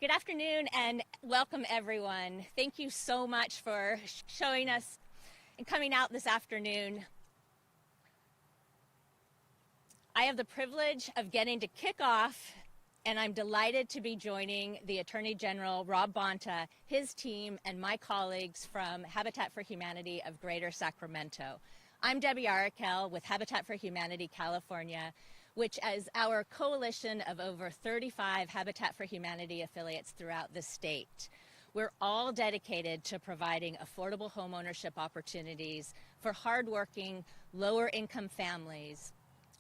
Good afternoon and welcome everyone. Thank you so much for showing us and coming out this afternoon. I have the privilege of getting to kick off, and I'm delighted to be joining the Attorney General, Rob Bonta, his team, and my colleagues from Habitat for Humanity of Greater Sacramento. I'm Debbie Arakel with Habitat for Humanity California, which is our coalition of over 35 Habitat for Humanity affiliates throughout the state. We're all dedicated to providing affordable homeownership opportunities for hardworking, lower-income families.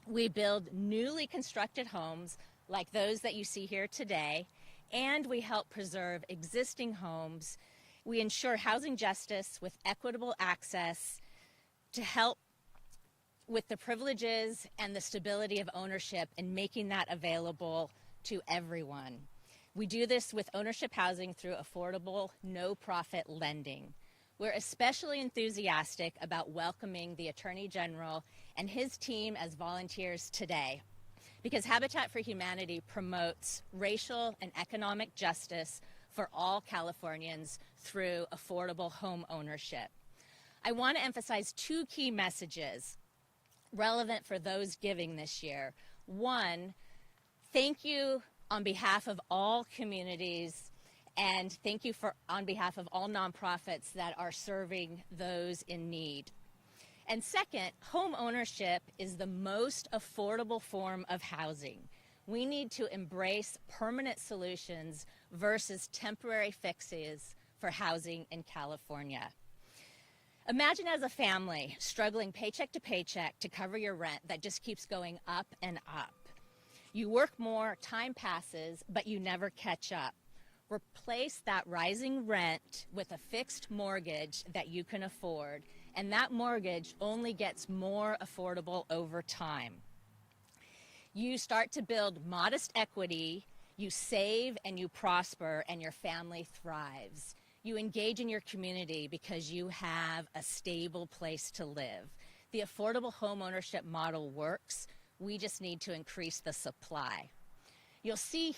We build newly constructed homes like those that you see here today, and we help preserve existing homes. We ensure housing justice with equitable access to help with the privileges and the stability of ownership and making that available to everyone. We do this with ownership housing through affordable, no-profit lending. We're especially enthusiastic about welcoming the Attorney General and his team as volunteers today, because Habitat for Humanity promotes racial and economic justice for all Californians through affordable home ownership. I want to emphasize two key messages relevant for those giving this year. One, thank you on behalf of all communities, and thank you on behalf of all nonprofits that are serving those in need. And second, home ownership is the most affordable form of housing. We need to embrace permanent solutions versus temporary fixes for housing in California. Imagine as a family struggling paycheck to paycheck to cover your rent that just keeps going up and up. You work more, time passes, but you never catch up. Replace that rising rent with a fixed mortgage that you can afford, and that mortgage only gets more affordable over time. You start to build modest equity, you save and you prosper, and your family thrives. You engage in your community because you have a stable place to live. The affordable homeownership model works. We just need to increase the supply. You'll see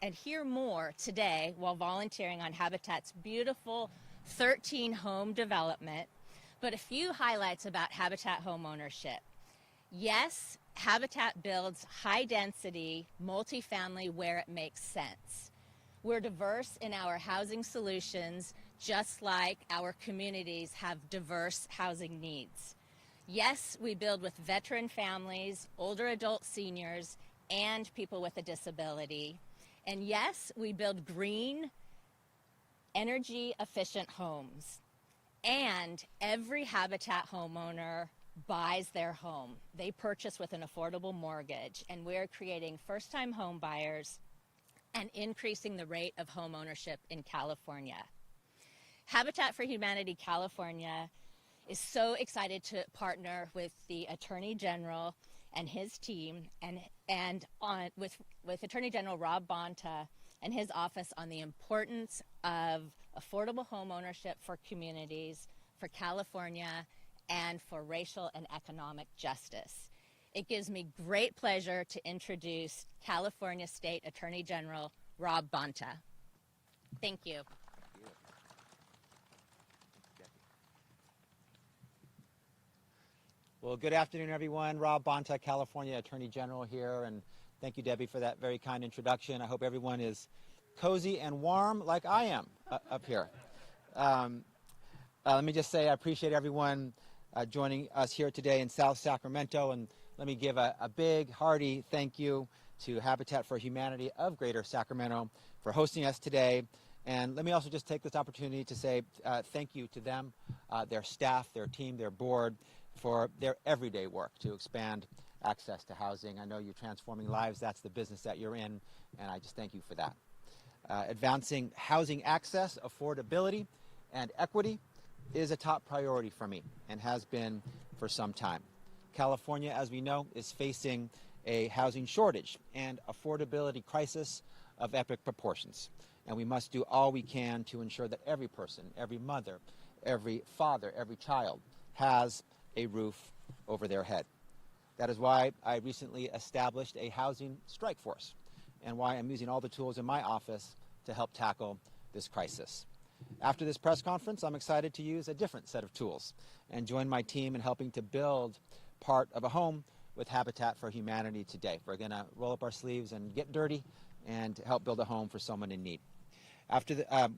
and hear more today while volunteering on Habitat's beautiful 13-home development, but a few highlights about Habitat homeownership. Yes, Habitat builds high-density multifamily where it makes sense. We're diverse in our housing solutions, just like our communities have diverse housing needs. Yes, we build with veteran families, older adult seniors, and people with a disability. And yes, we build green, energy-efficient homes. And every Habitat homeowner buys their home. They purchase with an affordable mortgage, and we're creating first-time home buyers and increasing the rate of home ownership in California. Habitat for Humanity California is so excited to partner with the Attorney General and his team with Attorney General Rob Bonta and his office on the importance of affordable home ownership for communities, for California, and for racial and economic justice. It gives me great pleasure to introduce California State Attorney General Rob Bonta. Thank you. Well, good afternoon, everyone. Rob Bonta, California Attorney General here, and thank you, Debbie, for that very kind introduction. I hope everyone is cozy and warm like I am up here. Let me just say I appreciate everyone joining us here today in South Sacramento, and let me give a big, hearty thank you to Habitat for Humanity of Greater Sacramento for hosting us today. And let me also just take this opportunity to say thank you to them, their staff, their team, their board, for their everyday work to expand access to housing. I know you're transforming lives. That's the business that you're in, and I just thank you for that. Advancing housing access, affordability, and equity is a top priority for me and has been for some time. California, as we know, is facing a housing shortage and affordability crisis of epic proportions. And we must do all we can to ensure that every person, every mother, every father, every child has a roof over their head. That is why I recently established a housing strike force and why I'm using all the tools in my office to help tackle this crisis. After this press conference, I'm excited to use a different set of tools and join my team in helping to build part of a home with Habitat for Humanity today. We're going to roll up our sleeves and get dirty and help build a home for someone in need.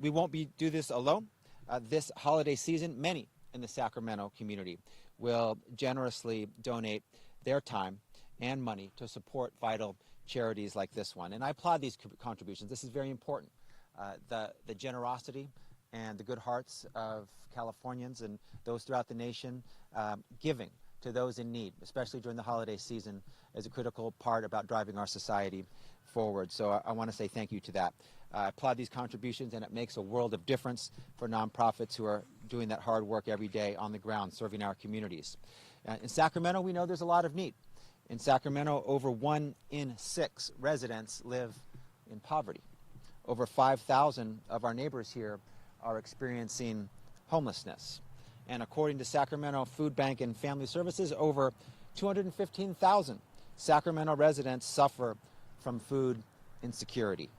We won't do this alone. This holiday season, many in the Sacramento community will generously donate their time and money to support vital charities like this one. And I applaud these contributions. This is very important. The generosity and the good hearts of Californians and those throughout the nation giving to those in need, especially during the holiday season, is a critical part about driving our society forward. So I want to say thank you to that. I applaud these contributions, and it makes a world of difference for nonprofits who are doing that hard work every day on the ground, serving our communities. In Sacramento, we know there's a lot of need. In Sacramento, over 1 in 6 residents live in poverty. Over 5,000 of our neighbors here are experiencing homelessness. And according to Sacramento Food Bank and Family Services, over 215,000 Sacramento residents suffer from food insecurity.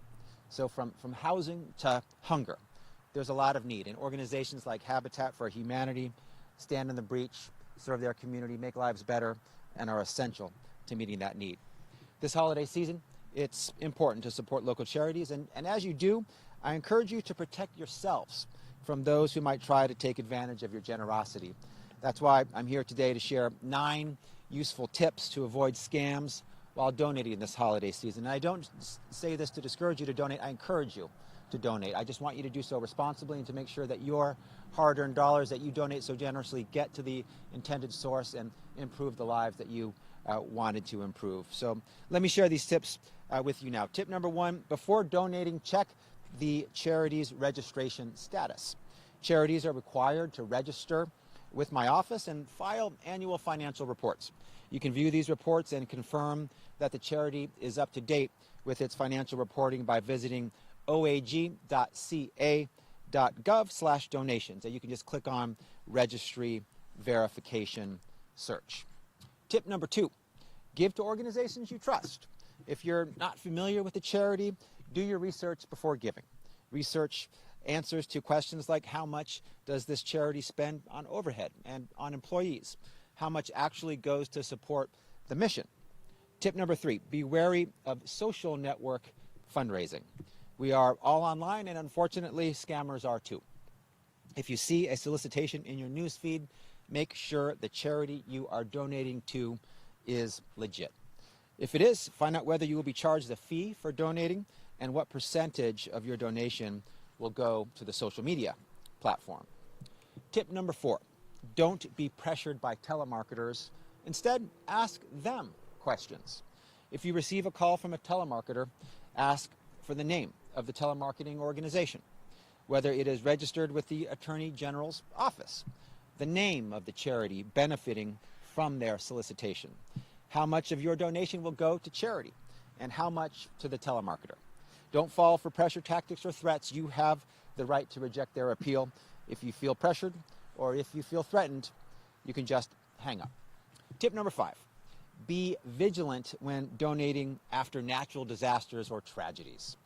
So from housing to hunger, there's a lot of need. And organizations like Habitat for Humanity stand in the breach, serve their community, make lives better, and are essential to meeting that need. This holiday season, it's important to support local charities. And as you do, I encourage you to protect yourselves from those who might try to take advantage of your generosity. That's why I'm here today to share 9 useful tips to avoid scams while donating this holiday season. And I don't say this to discourage you to donate. I encourage you to donate. I just want you to do so responsibly and to make sure that your hard-earned dollars that you donate so generously get to the intended source and improve the lives that you wanted to improve. So let me share these tips with you now. Tip number 1, before donating, check the charity's registration status. Charities are required to register with my office and file annual financial reports. You can view these reports and confirm that the charity is up to date with its financial reporting by visiting oag.ca.gov/donations. And you can just click on Registry Verification Search. Tip number 2, give to organizations you trust. If you're not familiar with the charity, do your research before giving. Research answers to questions like how much does this charity spend on overhead and on employees? How much actually goes to support the mission? Tip number 3, be wary of social network fundraising. We are all online, and unfortunately, scammers are too. If you see a solicitation in your newsfeed, make sure the charity you are donating to is legit. If it is, find out whether you will be charged a fee for donating and what percentage of your donation will go to the social media platform. Tip number 4, don't be pressured by telemarketers. Instead, ask them questions. If you receive a call from a telemarketer, ask for the name of the telemarketing organization, whether it is registered with the Attorney General's office, the name of the charity benefiting from their solicitation, how much of your donation will go to charity, and how much to the telemarketer. Don't fall for pressure tactics or threats. You have the right to reject their appeal. If you feel pressured or if you feel threatened, you can just hang up. Tip number 5, be vigilant when donating after natural disasters or tragedies.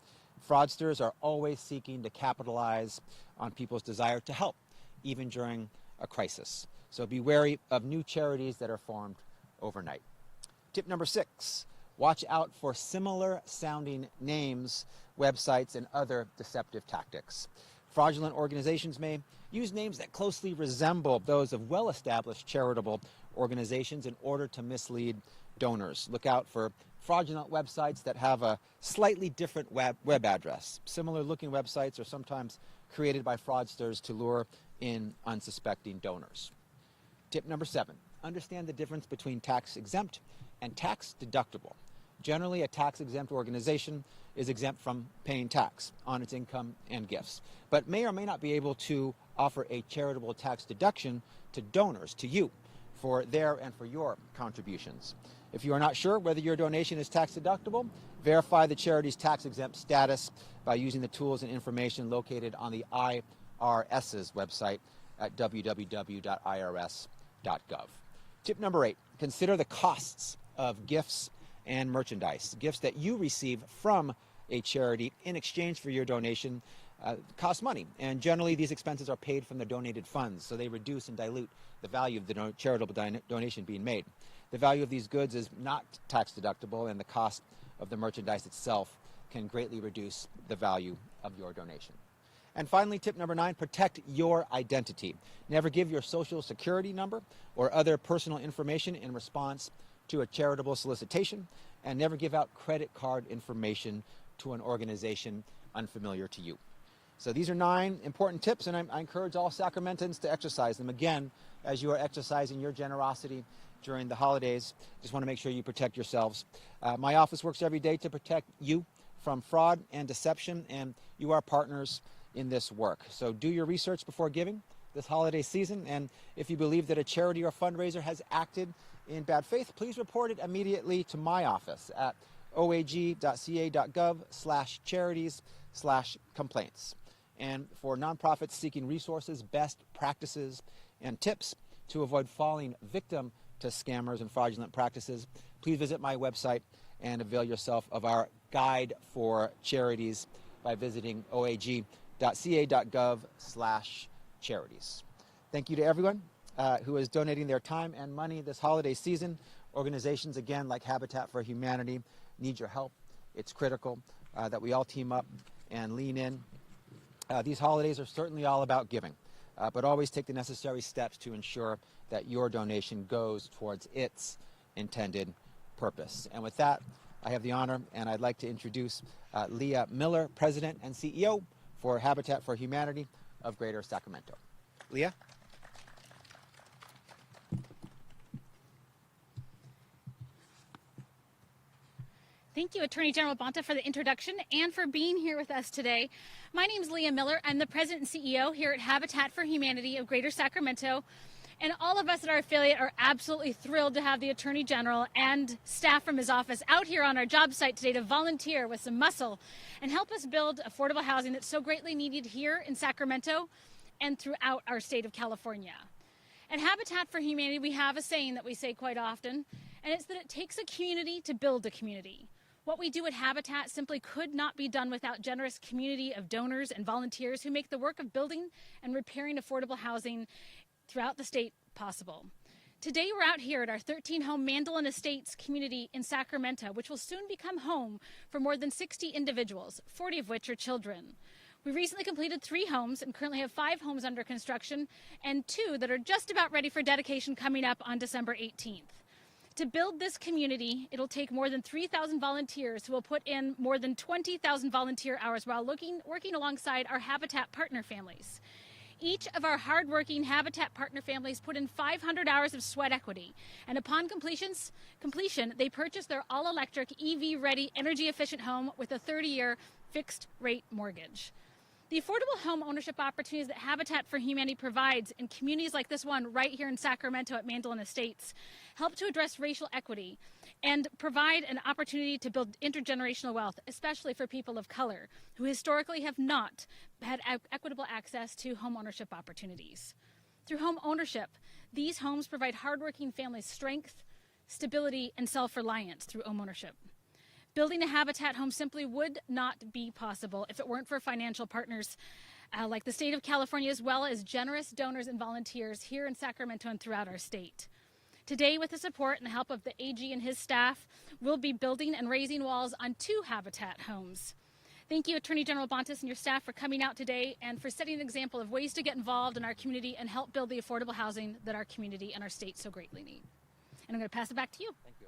Fraudsters are always seeking to capitalize on people's desire to help, even during a crisis. So be wary of new charities that are formed overnight. Tip number 6, watch out for similar sounding names, websites, and other deceptive tactics. Fraudulent organizations may use names that closely resemble those of well-established charitable organizations in order to mislead donors. Look out for fraudulent websites that have a slightly different web address. Similar looking websites are sometimes created by fraudsters to lure in unsuspecting donors. Tip number 7, understand the difference between tax exempt and tax deductible. Generally, a tax-exempt organization is exempt from paying tax on its income and gifts, but may or may not be able to offer a charitable tax deduction to donors, to you, for their and for your contributions. If you are not sure whether your donation is tax deductible, verify the charity's tax-exempt status by using the tools and information located on the IRS's website at www.irs.gov. Tip number 8, consider the costs of gifts and merchandise. Gifts that you receive from a charity in exchange for your donation cost money, and generally these expenses are paid from the donated funds, so they reduce and dilute the value of the charitable donation being made. The value of these goods is not tax deductible, and the cost of the merchandise itself can greatly reduce the value of your donation. And finally, tip number 9, protect your identity. Never give your social security number or other personal information in response to a charitable solicitation, and never give out credit card information to an organization unfamiliar to you. So these are 9 important tips, and I encourage all Sacramentans to exercise them. Again, as you are exercising your generosity during the holidays, just want to make sure you protect yourselves. My office works every day to protect you from fraud and deception, and you are partners in this work. So do your research before giving this holiday season, and if you believe that a charity or fundraiser has acted in bad faith, please report it immediately to my office at oag.ca.gov/charities/complaints. And for nonprofits seeking resources, best practices, and tips to avoid falling victim to scammers and fraudulent practices, please visit my website and avail yourself of our guide for charities by visiting oag.ca.gov/charities. Thank you to everyone who is donating their time and money this holiday season. Organizations, again, like Habitat for Humanity need your help. It's critical that we all team up and lean in. These holidays are certainly all about giving, but always take the necessary steps to ensure that your donation goes towards its intended purpose. And with that, I have the honor, and I'd like to introduce Leah Miller, President and CEO for Habitat for Humanity of Greater Sacramento. Leah? Thank you, Attorney General Bonta, for the introduction and for being here with us today. My name is Leah Miller. I'm the President and CEO here at Habitat for Humanity of Greater Sacramento. And all of us at our affiliate are absolutely thrilled to have the Attorney General and staff from his office out here on our job site today to volunteer with some muscle and help us build affordable housing that's so greatly needed here in Sacramento and throughout our state of California. At Habitat for Humanity, we have a saying that we say quite often, and it's that it takes a community to build a community. What we do at Habitat simply could not be done without generous community of donors and volunteers who make the work of building and repairing affordable housing throughout the state possible. Today we're out here at our 13-home Mandolin Estates community in Sacramento, which will soon become home for more than 60 individuals, 40 of which are children. We recently completed 3 homes and currently have 5 homes under construction and 2 that are just about ready for dedication coming up on December 18th. To build this community, it'll take more than 3,000 volunteers who will put in more than 20,000 volunteer hours while working alongside our Habitat partner families. Each of our hardworking Habitat partner families put in 500 hours of sweat equity, and upon completion, they purchased their all-electric, EV-ready, energy-efficient home with a 30-year fixed-rate mortgage. The affordable home ownership opportunities that Habitat for Humanity provides in communities like this one right here in Sacramento at Mandolin Estates help to address racial equity and provide an opportunity to build intergenerational wealth, especially for people of color who historically have not had equitable access to home ownership opportunities. Through home ownership, these homes provide hardworking families strength, stability, and self-reliance through home ownership. Building a Habitat home simply would not be possible if it weren't for financial partners like the state of California, as well as generous donors and volunteers here in Sacramento and throughout our state. Today, with the support and the help of the AG and his staff, we'll be building and raising walls on 2 Habitat homes. Thank you, Attorney General Bontas and your staff, for coming out today and for setting an example of ways to get involved in our community and help build the affordable housing that our community and our state so greatly need. And I'm going to pass it back to you. Thank you.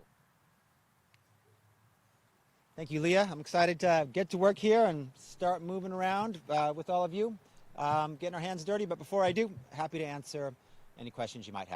Thank you, Leah. I'm excited to get to work here and start moving around with all of you, getting our hands dirty. But before I do, happy to answer any questions you might have.